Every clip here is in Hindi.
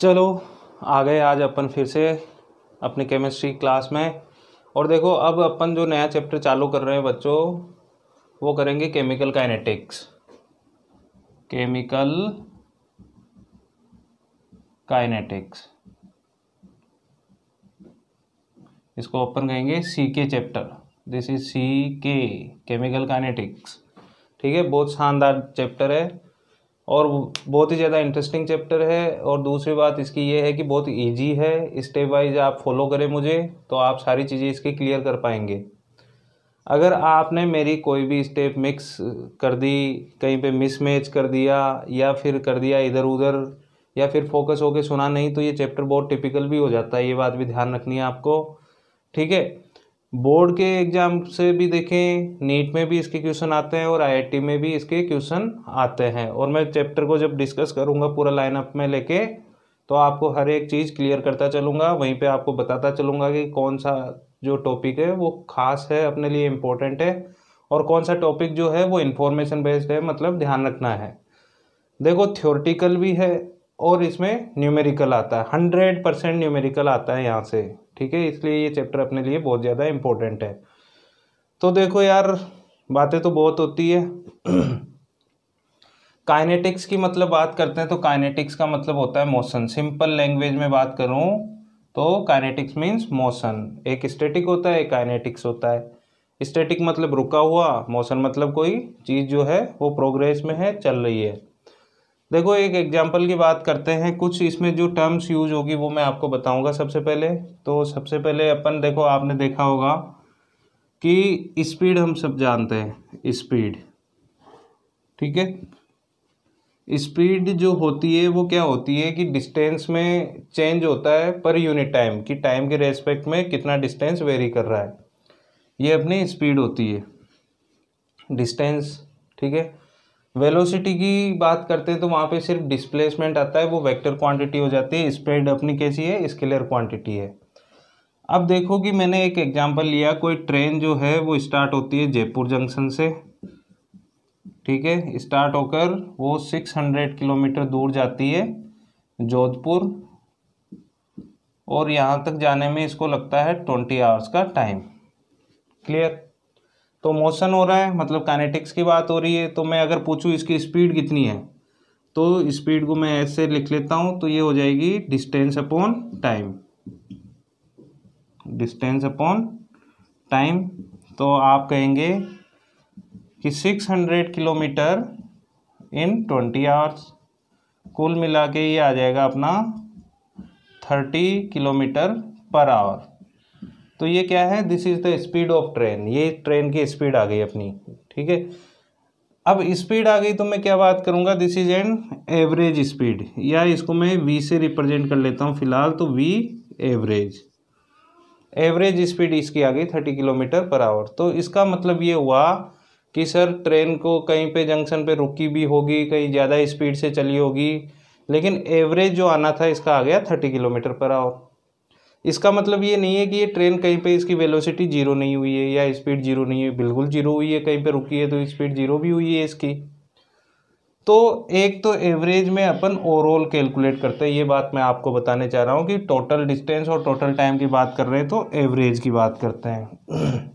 चलो आ गए आज अपन फिर से अपनी केमिस्ट्री क्लास में। और देखो अब अपन जो नया चैप्टर चालू कर रहे हैं बच्चों, वो करेंगे केमिकल काइनेटिक्स। केमिकल काइनेटिक्स इसको अपन कहेंगे सी के चैप्टर। दिस इज सी के, केमिकल काइनेटिक्स। ठीक है, बहुत शानदार चैप्टर है और बहुत ही ज़्यादा इंटरेस्टिंग चैप्टर है। और दूसरी बात इसकी ये है कि बहुत इजी है। स्टेप वाइज आप फॉलो करें मुझे तो आप सारी चीज़ें इसकी क्लियर कर पाएंगे। अगर आपने मेरी कोई भी स्टेप मिक्स कर दी, कहीं पे मिसमैच कर दिया या फिर कर दिया इधर उधर, या फिर फोकस होके सुना नहीं, तो ये चैप्टर बहुत टिपिकल भी हो जाता है। ये बात भी ध्यान रखनी है आपको। ठीक है, बोर्ड के एग्जाम से भी देखें, नीट में भी इसके क्वेश्चन आते हैं और आईआईटी में भी इसके क्वेश्चन आते हैं। और मैं चैप्टर को जब डिस्कस करूंगा पूरा लाइनअप में लेके, तो आपको हर एक चीज़ क्लियर करता चलूंगा। वहीं पे आपको बताता चलूंगा कि कौन सा जो टॉपिक है वो खास है, अपने लिए इम्पोर्टेंट है, और कौन सा टॉपिक जो है वो इन्फॉर्मेशन बेस्ड है, मतलब ध्यान रखना है। देखो थ्योरेटिकल भी है और इसमें न्यूमेरिकल आता है, 100% न्यूमेरिकल आता है यहाँ से। ठीक है, इसलिए ये चैप्टर अपने लिए बहुत ज़्यादा इम्पोर्टेंट है। तो देखो यार, बातें तो बहुत होती है। काइनेटिक्स की मतलब बात करते हैं तो काइनेटिक्स का मतलब होता है मोशन। सिंपल लैंग्वेज में बात करूं तो काइनेटिक्स मीन्स मोशन। एक स्टैटिक होता है, एक काइनेटिक्स होता है। स्टैटिक मतलब रुका हुआ, मोशन मतलब कोई चीज़ जो है वो प्रोग्रेस में है, चल रही है। देखो एक एग्जांपल की बात करते हैं, कुछ इसमें जो टर्म्स यूज होगी वो मैं आपको बताऊंगा सबसे पहले। तो सबसे पहले अपन देखो, आपने देखा होगा कि स्पीड हम सब जानते हैं, स्पीड। ठीक है, स्पीड जो होती है वो क्या होती है कि डिस्टेंस में चेंज होता है पर यूनिट टाइम, की टाइम के रेस्पेक्ट में कितना डिस्टेंस वेरी कर रहा है, ये अपनी स्पीड होती है, डिस्टेंस। ठीक है, वेलोसिटी की बात करते हैं तो वहाँ पे सिर्फ डिस्प्लेसमेंट आता है, वो वेक्टर क्वांटिटी हो जाती है। स्पीड अपनी कैसी है, स्केलर क्वांटिटी है। अब देखो कि मैंने एक एग्जांपल लिया, कोई ट्रेन जो है वो स्टार्ट होती है जयपुर जंक्शन से। ठीक है, स्टार्ट होकर वो 600 किलोमीटर दूर जाती है जोधपुर, और यहाँ तक जाने में इसको लगता है 20 आवर्स का टाइम। क्लियर? तो मोशन हो रहा है, मतलब काइनेटिक्स की बात हो रही है। तो मैं अगर पूछूं इसकी स्पीड कितनी है, तो स्पीड को मैं ऐसे लिख लेता हूं, तो ये हो जाएगी distance upon time. Distance upon time, तो आप कहेंगे कि 600 किलोमीटर इन 20 आवर्स, कुल मिला के ये आ जाएगा अपना 30 किलोमीटर पर आवर। तो ये क्या है, this is the speed of train. ये ट्रेन की स्पीड आ गई अपनी। ठीक है, अब स्पीड आ गई तो मैं क्या बात करूंगा, this is an average speed, या इसको मैं वी से रिप्रेजेंट कर लेता हूं फिलहाल, तो वी एवरेज। एवरेज स्पीड इसकी आ गई 30 किलोमीटर पर आवर। तो इसका मतलब ये हुआ कि सर ट्रेन को कहीं पे जंक्शन पे रुकी भी होगी, कहीं ज़्यादा स्पीड से चली होगी, लेकिन एवरेज जो आना था इसका आ गया 30 किलोमीटर पर आवर। इसका मतलब ये नहीं है कि ये ट्रेन कहीं पे इसकी वेलोसिटी जीरो नहीं हुई है या स्पीड जीरो नहीं है, बिल्कुल जीरो हुई है। कहीं पे रुकी है तो स्पीड जीरो भी हुई है इसकी। तो एक तो एवरेज में अपन ओवरऑल कैलकुलेट करते हैं, ये बात मैं आपको बताने चाह रहा हूँ कि टोटल डिस्टेंस और टोटल टाइम की बात कर रहे हैं तो एवरेज की बात करते हैं।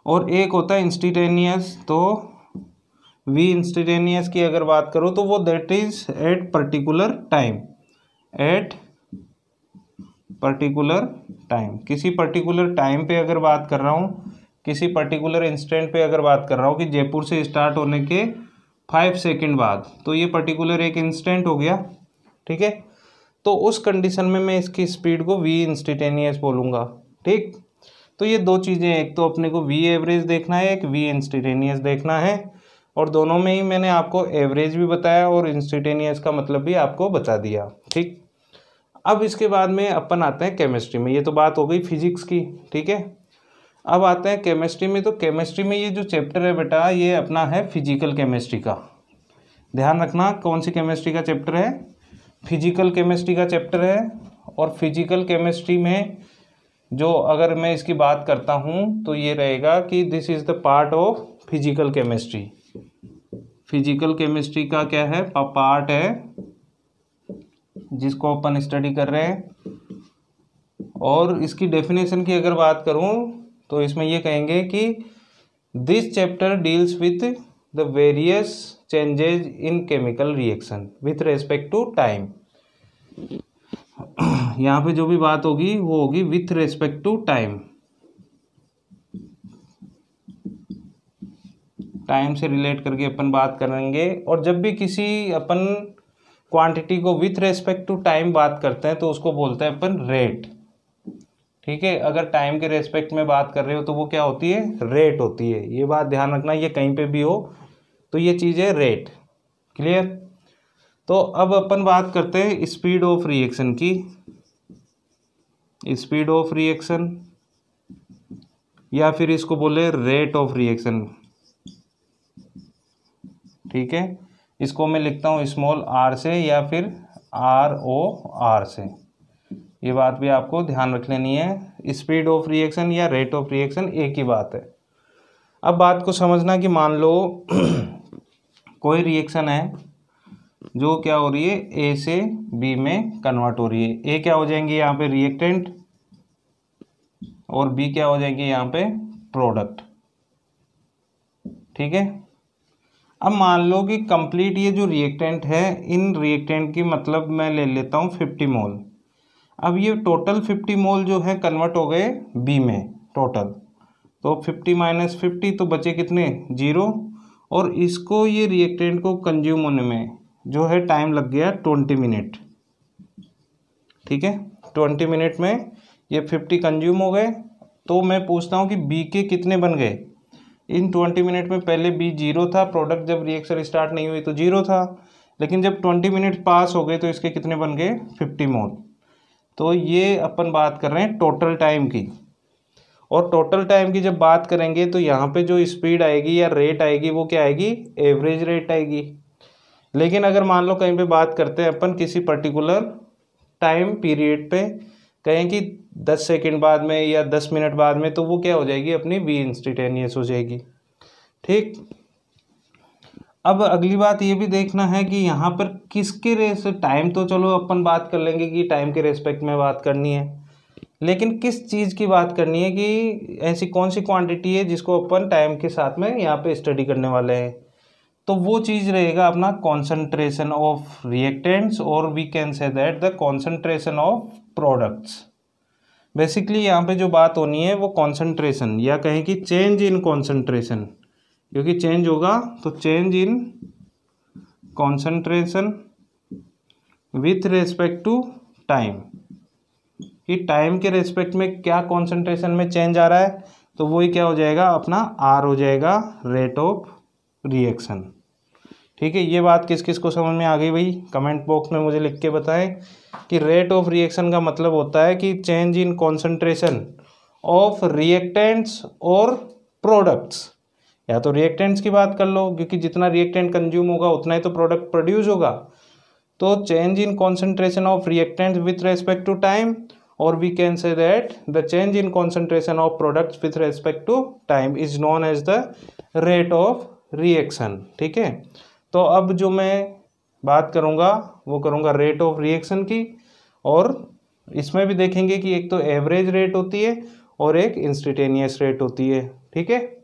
और एक होता है इंस्टेंटेनियस। तो वी इंस्टेंटेनियस की अगर बात करो तो वो that is at particular time, at particular time. किसी पर्टिकुलर टाइम पे अगर बात कर रहा हूँ, किसी पर्टिकुलर इंस्टेंट पे अगर बात कर रहा हूँ कि जयपुर से स्टार्ट होने के 5 सेकंड बाद, तो ये पर्टिकुलर एक इंस्टेंट हो गया। ठीक है, तो उस कंडीशन में मैं इसकी स्पीड को वी इंस्टेंटेनियस बोलूँगा। ठीक, तो ये दो चीज़ें, एक तो अपने को वी एवरेज देखना है, एक वी इंस्टेंटेनियस देखना है। और दोनों में ही मैंने आपको एवरेज भी बताया और इंस्टेंटेनियस का मतलब भी आपको बता दिया। ठीक, अब इसके बाद में अपन आते हैं केमिस्ट्री में। ये तो बात हो गई फिजिक्स की। ठीक है, अब आते हैं केमिस्ट्री में। तो केमिस्ट्री में ये जो चैप्टर है बेटा, ये अपना है फिजिकल केमिस्ट्री का। ध्यान रखना, कौन सी केमिस्ट्री का चैप्टर है, फिजिकल केमिस्ट्री का चैप्टर है। और फिजिकल केमिस्ट्री में जो अगर मैं इसकी बात करता हूँ तो ये रहेगा कि this is the part of physical chemistry. Physical chemistry का क्या है, पार्ट है जिसको अपन स्टडी कर रहे हैं। और इसकी डेफिनेशन की अगर बात करूं तो इसमें ये कहेंगे कि this chapter deals with the various changes in chemical reaction with respect to time. यहाँ पे जो भी बात होगी वो होगी with respect to time, time से रिलेट करके अपन बात करेंगे। और जब भी किसी अपन क्वांटिटी को विथ रेस्पेक्ट टू टाइम बात करते हैं तो उसको बोलते हैं अपन रेट। ठीक है, अगर टाइम के रेस्पेक्ट में बात कर रहे हो तो वो क्या होती है, रेट होती है। ये बात ध्यान रखना, ये कहीं पे भी हो तो ये चीज़ है रेट। क्लियर। तो अब अपन बात करते हैं स्पीड ऑफ रिएक्शन की। स्पीड ऑफ रिएक्शन या फिर इसको बोले रेट ऑफ रिएक्शन। ठीक है, इसको मैं लिखता हूँ स्मॉल आर से या फिर ROR से। ये बात भी आपको ध्यान रख लेनी है। स्पीड ऑफ रिएक्शन या रेट ऑफ रिएक्शन एक ही बात है। अब बात को समझना कि मान लो कोई रिएक्शन है जो क्या हो रही है, A से B में कन्वर्ट हो रही है। A क्या हो जाएंगे यहाँ पे रिएक्टेंट और B क्या हो जाएंगे यहाँ पे प्रोडक्ट। ठीक है, अब मान लो कि कंप्लीट ये जो रिएक्टेंट है, इन रिएक्टेंट की मतलब मैं ले लेता हूँ 50 मोल। अब ये टोटल 50 मोल जो है कन्वर्ट हो गए बी में टोटल, तो 50 माइनस 50 तो बचे कितने 0। और इसको ये रिएक्टेंट को कंज्यूम होने में जो है टाइम लग गया 20 मिनट। ठीक है, 20 मिनट में ये 50 कंज्यूम हो गए। तो मैं पूछता हूँ कि बी के कितने बन गए इन 20 मिनट में। पहले बी 0 था, प्रोडक्ट जब रिएक्शन स्टार्ट नहीं हुई तो 0 था, लेकिन जब 20 मिनट पास हो गए तो इसके कितने बन गए 50 मोल। तो ये अपन बात कर रहे हैं टोटल टाइम की। और टोटल टाइम की जब बात करेंगे तो यहाँ पे जो स्पीड आएगी या रेट आएगी वो क्या आएगी, एवरेज रेट आएगी। लेकिन अगर मान लो कहीं पे बात करते हैं अपन किसी पर्टिकुलर टाइम पीरियड पे, कहें कि 10 सेकंड बाद में या 10 मिनट बाद में, तो वो क्या हो जाएगी अपनी वी इंस्टेंटेनियस हो जाएगी। ठीक, अब अगली बात ये भी देखना है कि यहाँ पर किसके रेस टाइम, तो चलो अपन बात कर लेंगे कि टाइम के रेस्पेक्ट में बात करनी है, लेकिन किस चीज़ की बात करनी है कि ऐसी कौन सी क्वांटिटी है जिसको अपन टाइम के साथ में यहाँ पे स्टडी करने वाले हैं। तो वो चीज़ रहेगा अपना कॉन्सेंट्रेशन ऑफ रिएक्टेंट्स, और we can say that the concentration of products. Basically यहाँ पे जो बात होनी है वो कॉन्सेंट्रेशन, या कहें कि चेंज इन कॉन्सेंट्रेशन, क्योंकि चेंज होगा तो change in concentration with respect to time, कि टाइम के रेस्पेक्ट में क्या कॉन्सेंट्रेशन में चेंज आ रहा है, तो वही क्या हो जाएगा अपना R हो जाएगा, रेट ऑफ रिएक्शन। ठीक है, ये बात किस किस को समझ में आ गई भाई, कमेंट बॉक्स में मुझे लिख के बताएं कि रेट ऑफ रिएक्शन का मतलब होता है कि change in concentration of reactants और प्रोडक्ट्स। या तो रिएक्टेंट्स की बात कर लो, क्योंकि जितना रिएक्टेंट कंज्यूम होगा उतना ही तो प्रोडक्ट प्रोड्यूस होगा। तो change in concentration of reactants with respect to time, और we can say that the change in concentration of products with respect to time is known as the rate of reaction. ठीक है, तो अब जो मैं बात करूँगा वो करूँगा रेट ऑफ रिएक्शन की, और इसमें भी देखेंगे कि एक तो एवरेज रेट होती है और एक इंस्टेंटेनियस रेट होती है। ठीक है।